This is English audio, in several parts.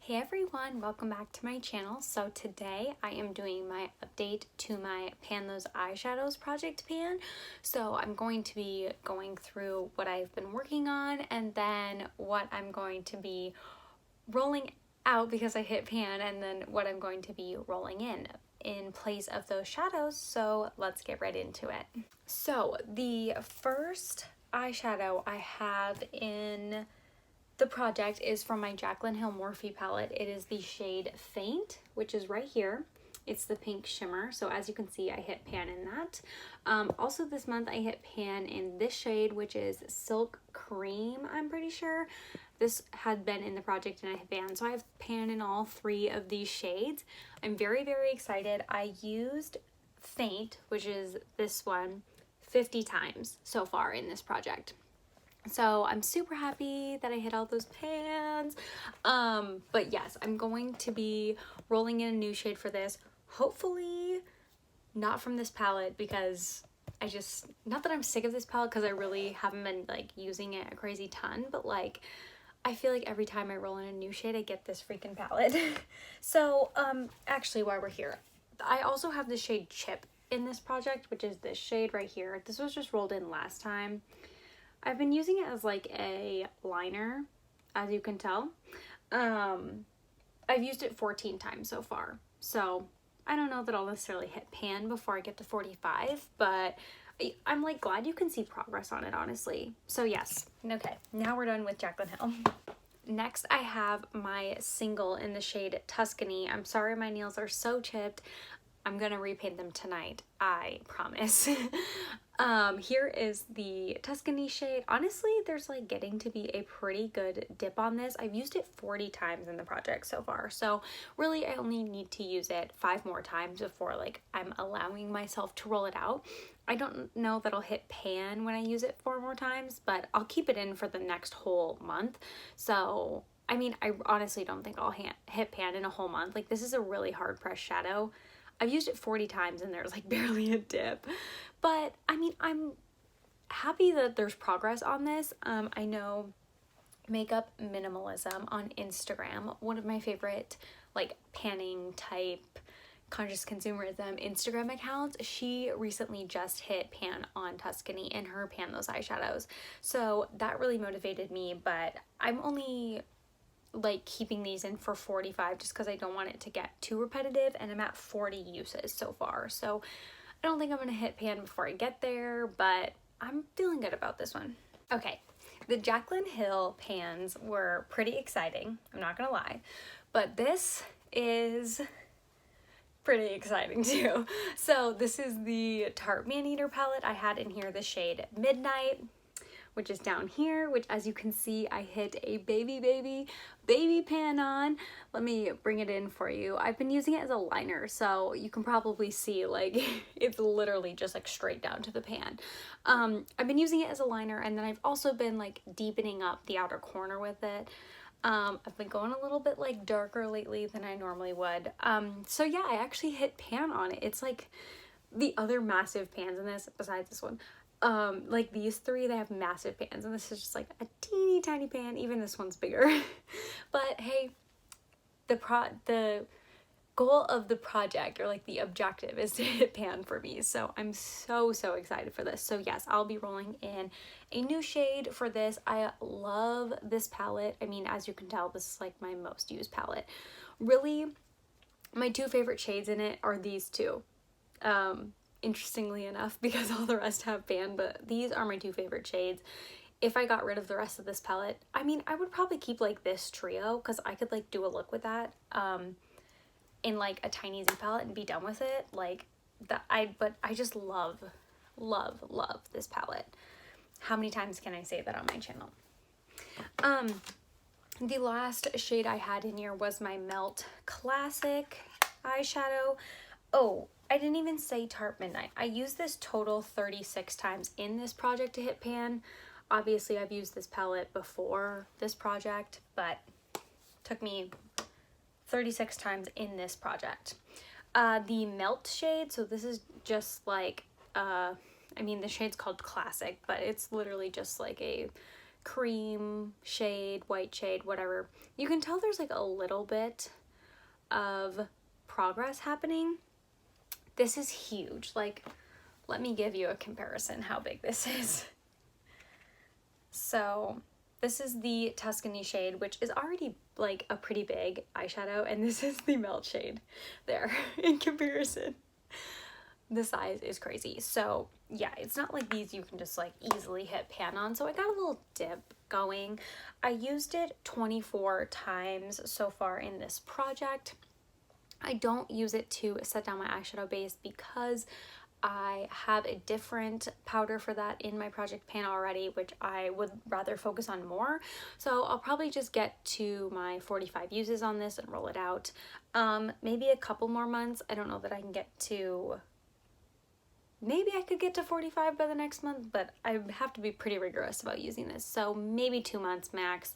Hey everyone, welcome back to my channel. So today I am doing my update to my Pan Those Eyeshadows project pan. So I'm going to be going through what I've been working on and then what I'm going to be rolling out because I hit pan, and then what I'm going to be rolling in place of those shadows. So let's get right into it. So the first eyeshadow I have in the project is from my Jaclyn Hill Morphe palette. It is the shade Faint, which is right here. It's the pink shimmer. So as you can see, I hit pan in that. Also this month I hit pan in this shade, which is Silk Cream, I'm pretty sure. This had been in the project and I hit pan. So I have pan in all three of these shades. I'm very, very excited. I used Faint, which is this one, 50 times so far in this project. So I'm super happy that I hit all those pans. But yes, I'm going to be rolling in a new shade for this. Hopefully not from this palette, because not that I'm sick of this palette, because I really haven't been like using it a crazy ton, but like I feel like every time I roll in a new shade, I get this freaking palette. So actually while we're here, I also have the shade Chip in this project, which is this shade right here. This was just rolled in last time. I've been using it as like a liner, as you can tell. I've used it 14 times so far. So I don't know that I'll necessarily hit pan before I get to 45, but I'm like glad you can see progress on it, honestly. So yes, okay, now we're done with Jaclyn Hill. Next, I have my single in the shade Tuscany. I'm sorry my nails are so chipped. I'm gonna repaint them tonight, I promise. Here is the Tuscany shade. Honestly, there's like getting to be a pretty good dip on this. I've used it 40 times in the project so far, so really I only need to use it 5 more times before like I'm allowing myself to roll it out. I don't know that I'll hit pan when I use it 4 more times, but I'll keep it in for the next whole month. So I mean, I honestly don't think I'll hit pan in a whole month. Like, this is a really hard pressed shadow. I've used it 40 times and there's like barely a dip, but I mean, I'm happy that there's progress on this. I know Makeup Minimalism on Instagram, one of my favorite like panning type conscious consumerism Instagram accounts, she recently just hit pan on Tuscany in her Pan Those Eyeshadows. So that really motivated me, but I'm only like keeping these in for 45 just because I don't want it to get too repetitive, and I'm at 40 uses so far, so I don't think I'm gonna hit pan before I get there, but I'm feeling good about this one. Okay, the Jaclyn Hill pans were pretty exciting, I'm not gonna lie, but this is pretty exciting too. So this is the Tarte Maneater palette. I had in here the shade Midnight, which is down here, which as you can see, I hit a baby pan on. Let me bring it in for you. I've been using it as a liner, so you can probably see like it's literally just like straight down to the pan. I've been using it as a liner, and then I've also been like deepening up the outer corner with it. I've been going a little bit like darker lately than I normally would. So yeah, I actually hit pan on it. It's like the other massive pans in this, besides this one. Like these three, they have massive pans, and this is just like a teeny tiny pan. Even this one's bigger. But hey, the goal of the project, or like the objective, is to hit pan for me, so I'm so excited for this. So yes, I'll be rolling in a new shade for this. I love this palette. I mean, as you can tell, this is like my most used palette. Really, my 2 favorite shades in it are these 2. Interestingly enough, because all the rest have pan, but these are my 2 favorite shades. If I got rid of the rest of this palette, I mean, I would probably keep like this trio, because I could like do a look with that in like a tiny Z palette and be done with it. Like that, but I just love this palette. How many times can I say that on my channel? The last shade I had in here was my Melt Classic eyeshadow. Oh, I didn't even say Tarte Midnight. I used this total 36 times in this project to hit pan. Obviously, I've used this palette before this project, but took me 36 times in this project. The Melt shade, so this is just like, I mean, the shade's called Classic, but it's literally just like a cream shade, white shade, whatever. You can tell there's like a little bit of progress happening. This is huge. Like, let me give you a comparison how big this is. So this is the Tuscany shade, which is already like a pretty big eyeshadow, and this is the Melt shade there in comparison. The size is crazy. So yeah, it's not like these you can just like easily hit pan on. So I got a little dip going. I used it 24 times so far in this project. I don't use it to set down my eyeshadow base because I have a different powder for that in my project pan already, which I would rather focus on more. So I'll probably just get to my 45 uses on this and roll it out. Maybe a couple more months. I don't know that I can get to, maybe I could get to 45 by the next month, but I have to be pretty rigorous about using this. So maybe 2 months max.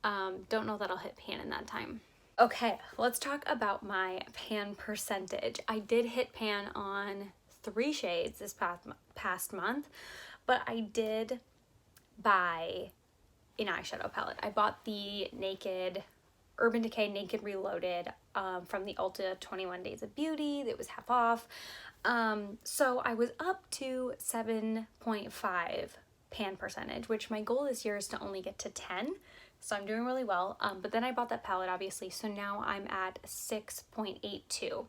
Don't know that I'll hit pan in that time. Okay, let's talk about my pan percentage. I did hit pan on 3 shades this past month, but I did buy an eyeshadow palette. I bought the Urban Decay Naked Reloaded from the Ulta 21 Days of Beauty. It was half off. So I was up to 7.5 pan percentage, which my goal this year is to only get to 10. So I'm doing really well. But then I bought that palette, obviously. So now I'm at 6.82.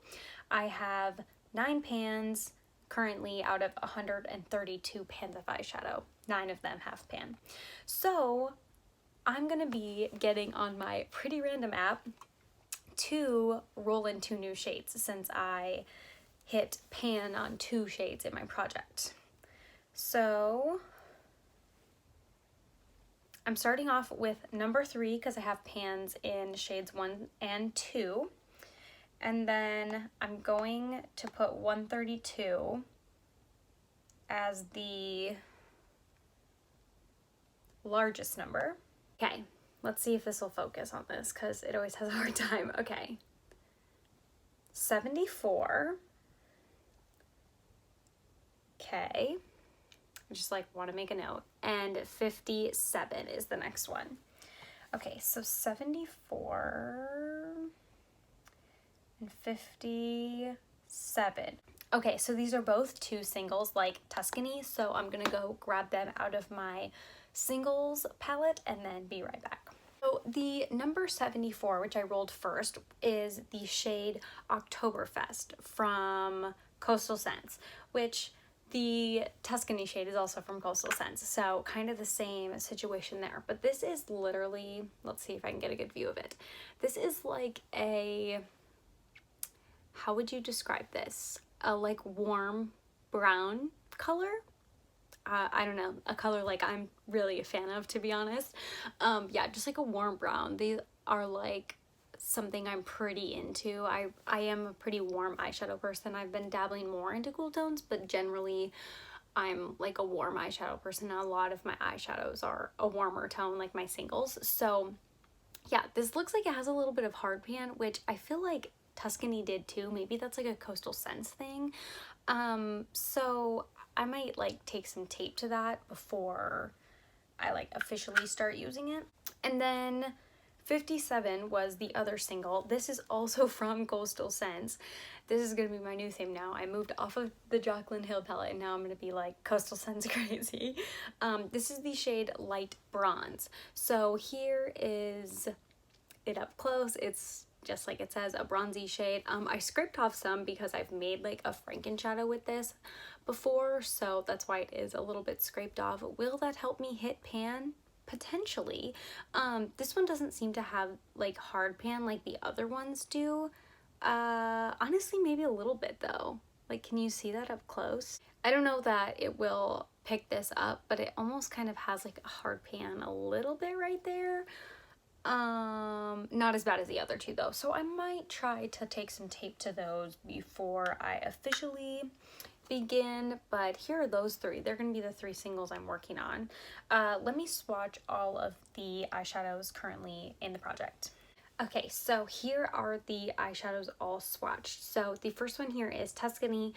I have 9 pans currently out of 132 pans of eyeshadow. 9 of them half pan. So I'm gonna be getting on my Pretty Random app to roll in 2 new shades since I hit pan on 2 shades in my project. So I'm starting off with number 3 because I have pans in shades 1 and 2. And then I'm going to put 132 as the largest number. Okay, let's see if this will focus on this because it always has a hard time. Okay, 74. Okay, I just like want to make a note. And 57 is the next one. Okay, so 74 and 57. Okay, so these are both 2 singles like Tuscany, so I'm gonna go grab them out of my singles palette and then be right back. So the number 74, which I rolled first, is the shade Oktoberfest from Coastal Scents, which the Tuscany shade is also from Coastal Scents, so kind of the same situation there. But this is literally, let's see if I can get a good view of it. This is like a, how would you describe this? A like warm brown color? I don't know, a color like I'm really a fan of, to be honest. Yeah, just like a warm brown. These are like something I'm pretty into. I am a pretty warm eyeshadow person. I've been dabbling more into cool tones, but generally I'm like a warm eyeshadow person. A lot of my eyeshadows are a warmer tone, like my singles. So yeah, this looks like it has a little bit of hard pan, which I feel like Tuscany did too. Maybe that's like a Coastal Scents thing. So I might like take some tape to that before I like officially start using it. And then 57 was the other single. This is also from Coastal Scents. This is gonna be my new theme now. I moved off of the Jaclyn Hill palette and now I'm gonna be like Coastal Scents crazy. This is the shade Light Bronze. So here is it up close. It's just like it says, a bronzy shade. I scraped off some because I've made like a Franken shadow with this before, so that's why it is a little bit scraped off. Will that help me hit pan? Potentially. This one doesn't seem to have like hard pan like the other ones do. Honestly, maybe a little bit though. Like, can you see that up close? I don't know that it will pick this up, but it almost kind of has like a hard pan a little bit right there. Not as bad as the other 2 though, so I might try to take some tape to those before I officially begin. But here are those 3. They're gonna be the 3 singles I'm working on. Let me swatch all of the eyeshadows currently in the project. Okay, so here are the eyeshadows all swatched. So the first one here is Tuscany.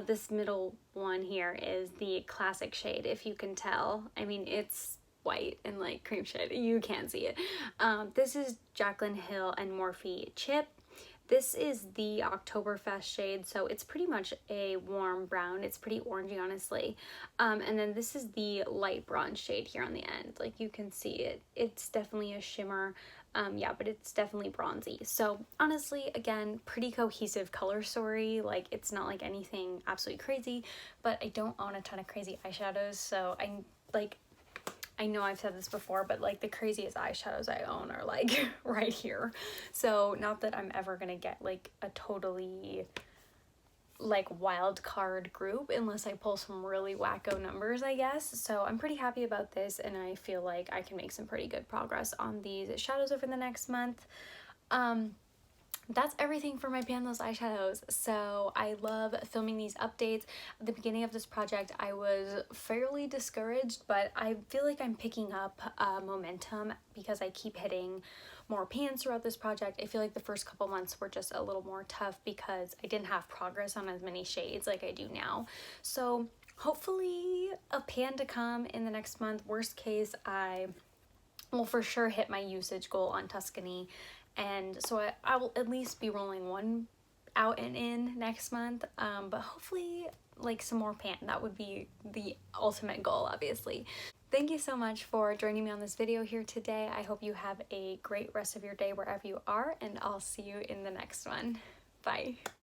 This middle one here is the classic shade, if you can tell. I mean, it's white and like cream shade. You can't see it. This is Jaclyn Hill and Morphe Chip. This is the Oktoberfest shade, so it's pretty much a warm brown. It's pretty orangey, honestly. And then this is the light bronze shade here on the end. Like you can see it. It's definitely a shimmer. Yeah, but it's definitely bronzy. So honestly, again, pretty cohesive color story. Like it's not like anything absolutely crazy, but I don't own a ton of crazy eyeshadows, so I know I've said this before, but like the craziest eyeshadows I own are like right here. So not that I'm ever gonna get like a totally like wild card group unless I pull some really wacko numbers, I guess. So I'm pretty happy about this, and I feel like I can make some pretty good progress on these shadows over the next month. That's everything for my Pan Those Eyeshadows. So I love filming these updates. At the beginning of this project, I was fairly discouraged, but I feel like I'm picking up momentum because I keep hitting more pans throughout this project. I feel like the first couple months were just a little more tough because I didn't have progress on as many shades like I do now. So hopefully a pan to come in the next month. Worst case, I will for sure hit my usage goal on Tuscany, and so I will at least be rolling one out and in next month, but hopefully like some more pan. That would be the ultimate goal, obviously. Thank you so much for joining me on this video here today. I hope you have a great rest of your day wherever you are, and I'll see you in the next one. Bye.